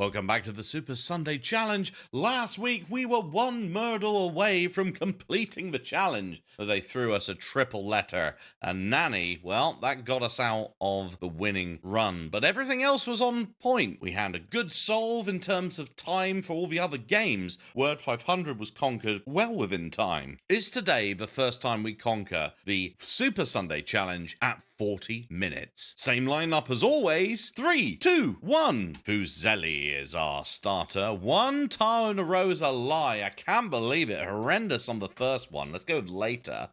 welcome back to the Super Sunday Challenge. Last week we were one Murdle away from completing the challenge. They threw us a triple letter, and NANNY, well, that got us out of the winning run. But everything else was on point. We had a good solve in terms of time for all the other games. Word 500 was conquered well within time. Is today the first time we conquer the Super Sunday Challenge at 40 minutes. Same lineup as always. 3, 2, 1. Fusele is our starter. One tile in a row is a lie. I can't believe it. Horrendous on the first one. Let's go later.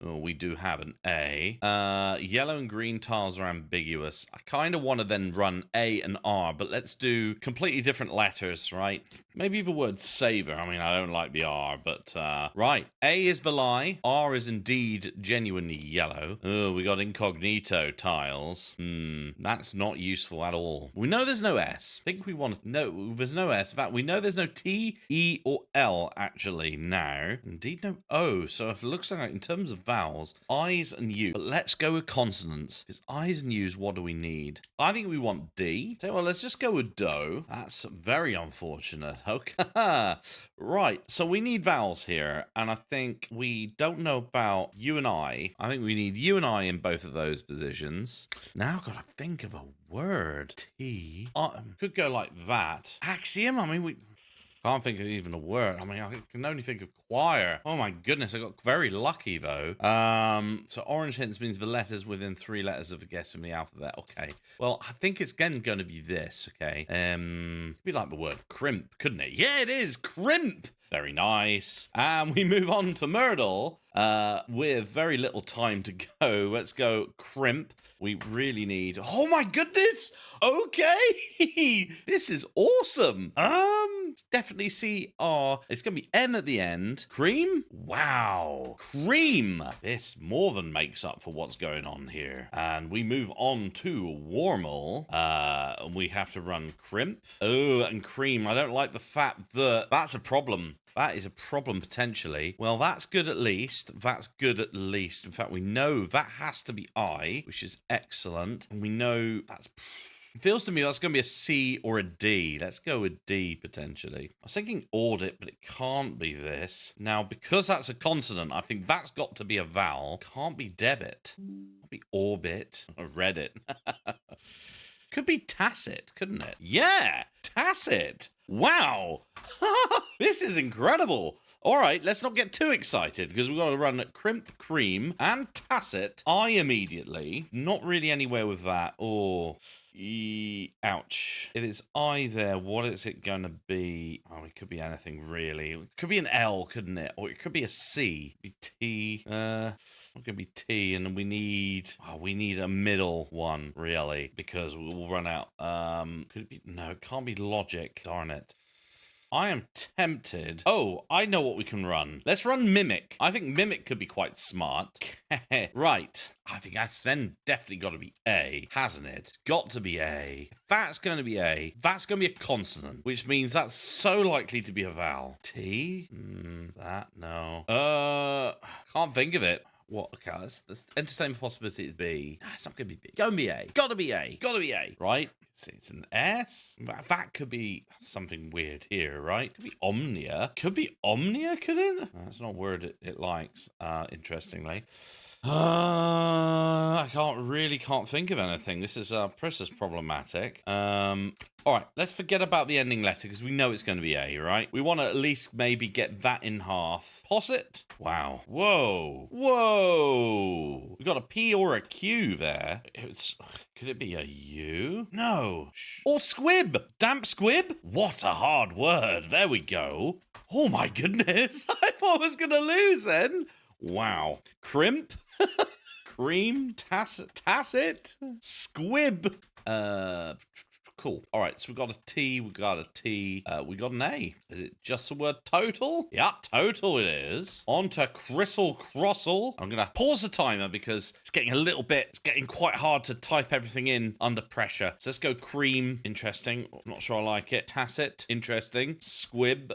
Oh, we do have an A. Yellow and green tiles are ambiguous. I kind of want to then run A and R, but let's do completely different letters, right? Maybe the word savor. I mean, I don't like the R, but right. A is the lie. R is indeed genuinely yellow. Oh, we got incognito tiles. That's not useful at all. We know there's no S. I think we want to... No, there's no S. In fact, we know there's no T, E, or L actually now. Indeed no O. So if it looks like in terms of vowels, I's and U's. But let's go with consonants. Because I's and U's, what do we need? I think we want D. So, well, let's just go with Do. That's very unfortunate. Okay. Right. So we need vowels here. And I think we don't know about U and I. I think we need U and I in both of those positions. Now I've got to think of a word. T. Could go like that. Axiom. I mean, we... Can't think of even a word. I mean, I can only think of choir. Oh my goodness, I got very lucky though. So orange hints means the letters within 3 letters of a guess from the alphabet. Okay. Well, I think it's again going to be this. Okay. Could be like the word crimp, couldn't it? Yeah, it is crimp. Very nice. And we move on to Murdle with very little time to go. Let's go crimp. We really need... Oh my goodness! Okay! This is awesome! Definitely C-R. It's going to be M at the end. Cream? Wow. Cream! This more than makes up for what's going on here. And we move on to Warmle. We have to run crimp. Oh, and cream. I don't like the fact that that's a problem. That is a problem, potentially. Well, that's good at least. That's good at least. In fact, we know that has to be I, which is excellent. And we know that's... It feels to me that's going to be a C or a D. Let's go with D, potentially. I was thinking audit, but it can't be this. Now, because that's a consonant, I think that's got to be a vowel. Can't be debit. Can't be orbit. I read it. Could be tacit, couldn't it? Yeah! Tacit! Wow! This is incredible! Alright, let's not get too excited, because we've got to run crimp, cream, and tacit. I immediately. Not really anywhere with that. Or... ouch. If it's I there, what is it going to be? Oh, it could be anything, really. It could be an L, couldn't it? Or it could be a C. It could be T. It's going to be T, and we need... Oh, we need a middle one, really, because we'll run out. Could it be... No, it can't be logic. Darn it. I am tempted. Oh, I know what we can run. Let's run Mimic. I think Mimic could be quite smart. Right. I think that's then definitely got to be A, hasn't it? It's got to be A. If that's going to be A, that's going to be a consonant, which means that's so likely to be a vowel. T? That? No. Can't think of it. What? Okay, let's entertain the possibility it's B. No, it's not going to be B. Go and be A. Gotta be A. Gotta be A. Right? It's an S. That could be something weird here, right? Could be Omnia. Could be Omnia, could it? That's not a word it likes, interestingly. I can't think of anything. This is pretty problematic. All right, let's forget about the ending letter because we know it's going to be A, right? We want to at least maybe get that in half. Posset? Wow. Whoa. Whoa. We got a P or a Q there. Could it be a U? No. Or squib. Damp squib? What a hard word. There we go. Oh my goodness. I thought I was going to lose then. Wow. Crimp? Cream? Tacit? Squib? Cool. All right, so we got a T, we got a T, we got an A. Is it just the word total? Yeah, total it is. On to Crissle Crossle. I'm going to pause the timer because it's getting quite hard to type everything in under pressure. So let's go cream. Interesting. Not sure I like it. Tacit. Interesting. Squib.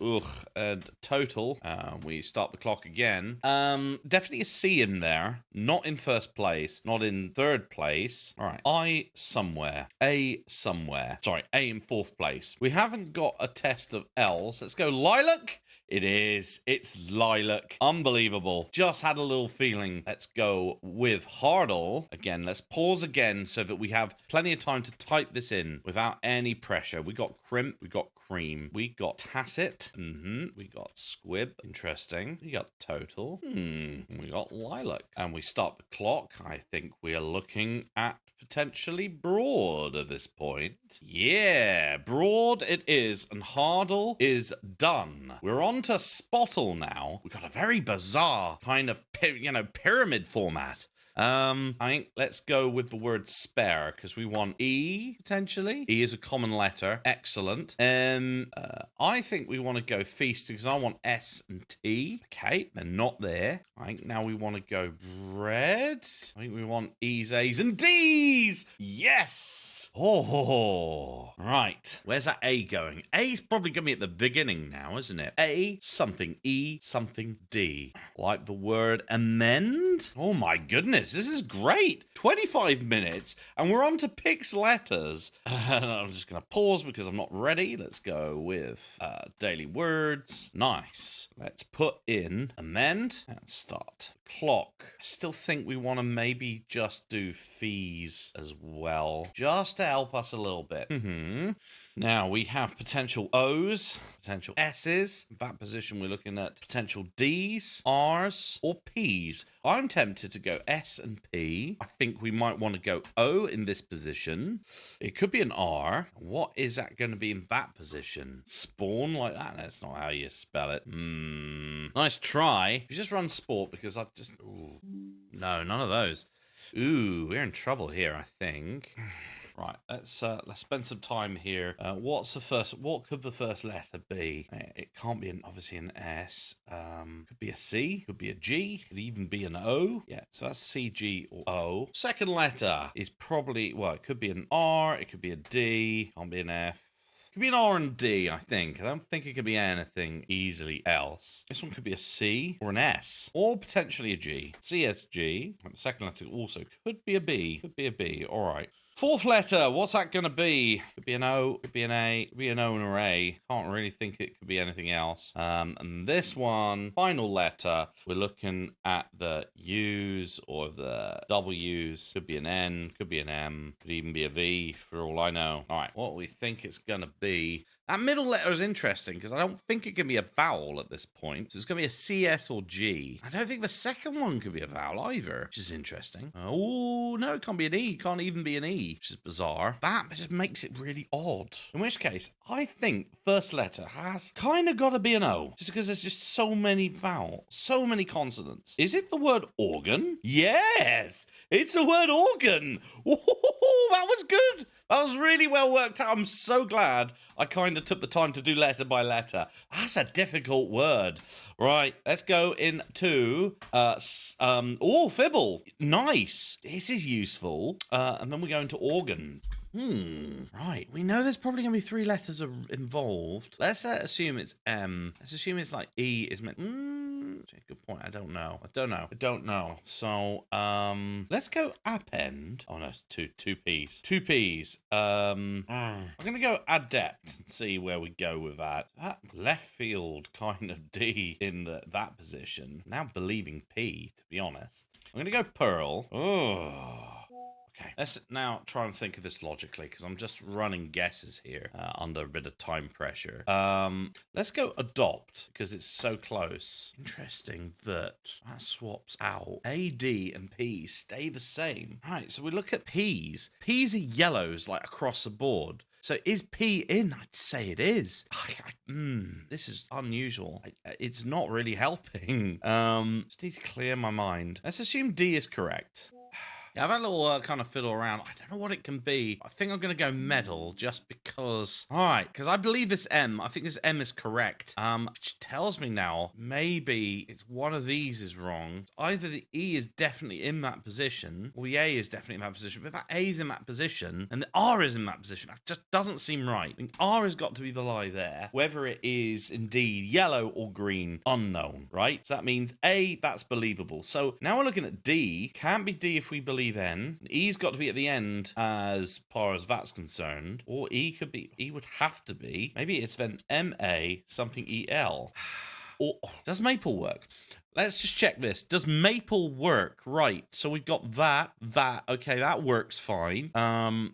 Ugh, and total. We start the clock again. Definitely a C in there. Not in first place. Not in third place. All right. I somewhere. A somewhere. Sorry, A in fourth place. We haven't got a test of L's. Let's go lilac. It is. It's lilac. Unbelievable. Just had a little feeling. Let's go with Hardle. Again, let's pause again so that we have plenty of time to type this in without any pressure. We got crimp. We got cream. We got tacit. We got squib. Interesting. We got total. We got lilac. And we start the clock. I think we are looking at potentially broad at this point. Yeah, broad it is. And Hardle is done. We're on to Spotle now. We've got a very bizarre kind of, pyramid format. I think let's go with the word spare because we want E potentially. E is a common letter. Excellent. I think we want to go feast because I want S and T. Okay, they're not there. I think now we want to go bread. I think we want E's, A's, and D's. Yes. Oh, right. Where's that A going? A's probably going to be at the beginning now, isn't it? A something, E something, D. Like the word amend. Oh my goodness. This is great. 25 minutes and we're on to Pixletters. I'm just going to pause because I'm not ready. Let's go with daily words. Nice. Let's put in amend and start clock. I still think we want to maybe just do fees as well, just to help us a little bit. Now we have potential O's, potential S's. In that position, we're looking at potential D's, R's, or P's. I'm tempted to go S and P. I think we might want to go O in this position. It could be an R. What is that going to be in that position? Spawn like that? That's not how you spell it. Nice try. You just run sport because I just... Ooh. No, none of those. Ooh, we're in trouble here, I think. Right, let's spend some time here. What could the first letter be? It can't be obviously an S. Could be a C, could be a G, could even be an O. Yeah, so that's C, G, or O. Second letter is probably, well, it could be an R, it could be a D, can't be an F. It could be an R and D, I think. I don't think it could be anything easily else. This one could be a C or an S or potentially a G. CSG. And the second letter also could be a B. Could be a B. All right. Fourth letter, what's that going to be? Could be an O, could be an A, could be an O and an A. Can't really think it could be anything else. And this one, final letter, we're looking at the U's or the W's. Could be an N, could be an M, could even be a V for all I know. All right, what we think it's going to be. That middle letter is interesting because I don't think it can be a vowel at this point. So it's going to be a C, S, or G. I don't think the second one could be a vowel either, which is interesting. Oh, no, it can't be an E. It can't even be an E, which is bizarre. That just makes it really odd. In which case, I think first letter has kind of got to be an O, just because there's just so many vowels, so many consonants. Is it the word organ? Yes, it's the word organ. Oh, that was good. That was really well worked out. I'm so glad I kind of took the time to do letter by letter. That's a difficult word. Right, let's go into, Fibble. Nice. This is useful. And then we go into organ. Right. We know there's probably going to be 3 letters involved. Let's assume it's M. Let's assume it's like E is meant... Good point. I don't know. So, let's go append. Oh, no, it's two P's. 2 P's. I'm going to go adept and see where we go with that. That left field kind of D in that position. Now believing P, to be honest. I'm going to go pearl. Oh. Okay, let's now try and think of this logically because I'm just running guesses here under a bit of time pressure. Let's go adopt because it's so close. Interesting that swaps out. A, D, and P stay the same. Right, so we look at P's. P's are yellows like across the board. So is P in? I'd say it is. This is unusual. It's not really helping. Just need to clear my mind. Let's assume D is correct. Have a little kind of fiddle around. I don't know what it can be. I think I'm going to go medal just because. All right, because I believe this M. I think this M is correct. Which tells me now maybe it's one of these is wrong. Either the E is definitely in that position, or the A is definitely in that position. But if that A is in that position and the R is in that position, that just doesn't seem right. I think R has got to be the lie there. Whether it is indeed yellow or green, unknown, right? So that means A, that's believable. So now we're looking at D. Can't be D if we believe N. E's got to be at the end as far as that's concerned. Or E could be, E would have to be. Maybe it's then M-A something E-L. Or does maple work? Let's just check this. Does maple work? Right. So we've got that. Okay, that works fine.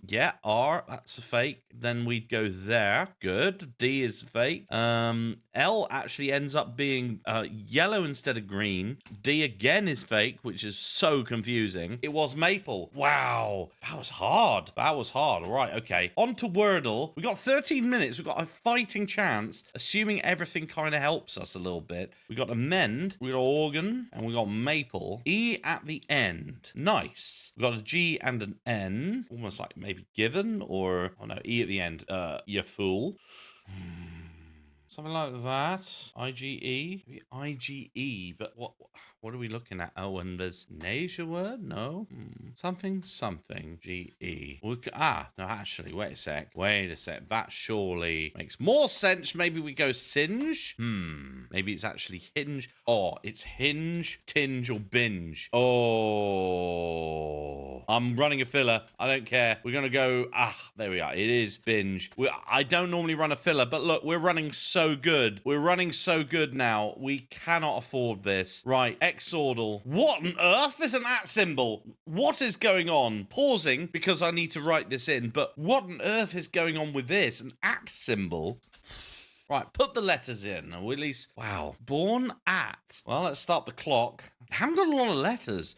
Yeah, R, that's a fake. Then we'd go there. Good. D is fake. L actually ends up being yellow instead of green. D again is fake, which is so confusing. It was maple. Wow. That was hard. That was hard. All right, okay. On to Wordle. We got 13 minutes. We've got a fighting chance, assuming everything kind of helps us a little bit. We got amend. We got organ, and we got maple. E at the end. Nice. We got a G and an N, almost like maybe given, or oh no, E at the end. You fool. Something like that. I-G-E. Maybe I-G-E, but what are we looking at? Oh, and there's Nasia word? No. Something. G-E. No, actually, wait a sec. That surely makes more sense. Maybe we go singe? Maybe it's actually hinge. Oh, it's hinge, tinge, or binge. Oh. I'm running a filler. I don't care. We're going to go... there we are. It is binge. I don't normally run a filler, but look, we're running so good. We're running so good now. We cannot afford this. Right, Xordle. What on earth is an @ symbol? What is going on? Pausing because I need to write this in, but what on earth is going on with this? An @ symbol? Right, put the letters in. Or at least, wow. Born at. Well, let's start the clock. I haven't got a lot of letters.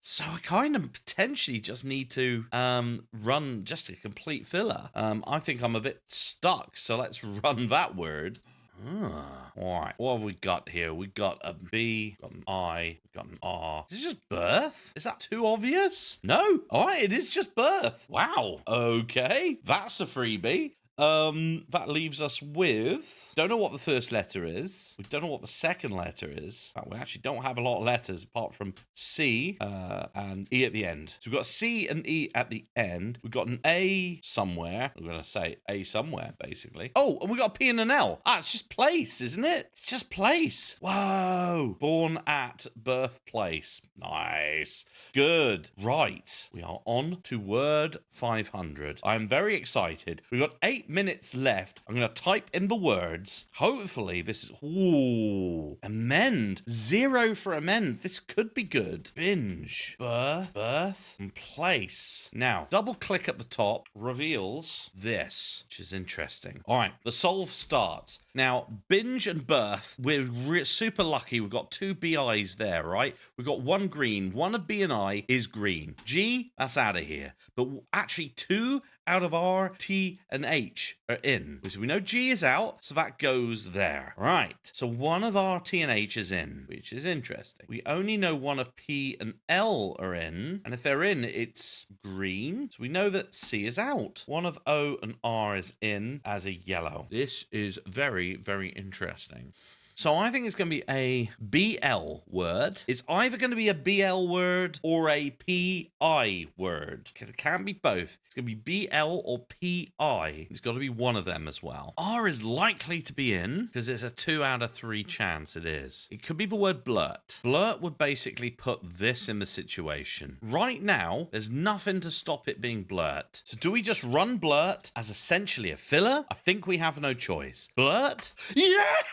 So I kind of potentially just need to run just a complete filler. I think I'm a bit stuck, so let's run that word. All right, what have we got here? We got a B, got an I, got an R. Is it just birth? Is that too obvious? No. All right, it is just birth. Wow. Okay, that's a freebie. That leaves us with... Don't know what the first letter is. We don't know what the second letter is. We actually don't have a lot of letters apart from C and E at the end. So we've got C and E at the end. We've got an A somewhere. We're going to say A somewhere, basically. Oh, and we got a P and an L. It's just place, isn't it? It's just place. Whoa. Born at birthplace. Nice. Good. Right. We are on to word 500. I'm very excited. We've got 8 minutes left. I'm going to type in the words. Hopefully this is... Ooh. Amend. 0 for amend. This could be good. Binge. Birth. And place. Now, double click at the top. Reveals this, which is interesting. All right. The solve starts. Now, binge and birth. We're super lucky. We've got 2 BIs there, right? We've got 1 green. 1 of B and I is green. G, that's out of here. But actually 2 out of R, T, and H are in. So we know G is out, so that goes there. Right. So 1 of R, T, and H is in, which is interesting. We only know 1 of P and L are in, and if they're in, it's green. So we know that C is out. 1 of O and R is in as a yellow. This is very, very interesting. So I think it's going to be a BL word. It's either going to be a BL word or a PI word. It can't be both. It's going to be BL or PI. It's got to be one of them as well. R is likely to be in because it's a 2 out of 3 chance it is. It could be the word blurt. Blurt would basically put this in the situation. Right now, there's nothing to stop it being blurt. So do we just run blurt as essentially a filler? I think we have no choice. Blurt? Yes!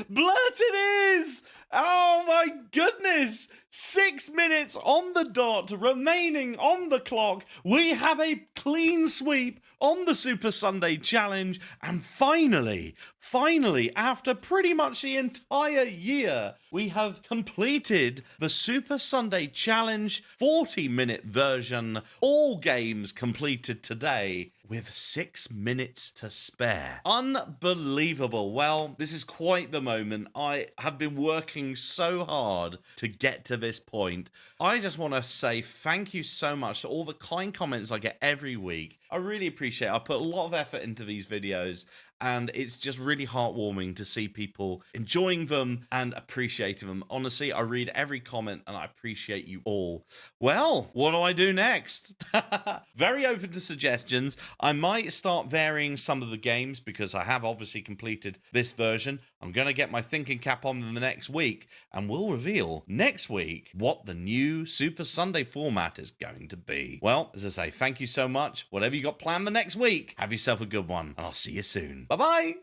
Blurt it is! Oh my goodness! 6 minutes on the dot remaining on the clock. We have a clean sweep on the Super Sunday Challenge. And finally, after pretty much the entire year, we have completed the Super Sunday Challenge 40-minute version. All games completed today. with 6 minutes to spare. Unbelievable. Well, this is quite the moment. I have been working so hard to get to this point. I just want to say thank you so much to all the kind comments I get every week. I really appreciate it. I put a lot of effort into these videos, and it's just really heartwarming to see people enjoying them and appreciating them. Honestly, I read every comment and I appreciate you all. Well, what do I do next? Very open to suggestions. I might start varying some of the games because I have obviously completed this version. I'm going to get my thinking cap on in the next week, and we'll reveal next week what the new Super Sunday format is going to be. Well, as I say, thank you so much. Whatever you got planned the next week, have yourself a good one, and I'll see you soon. Bye-bye!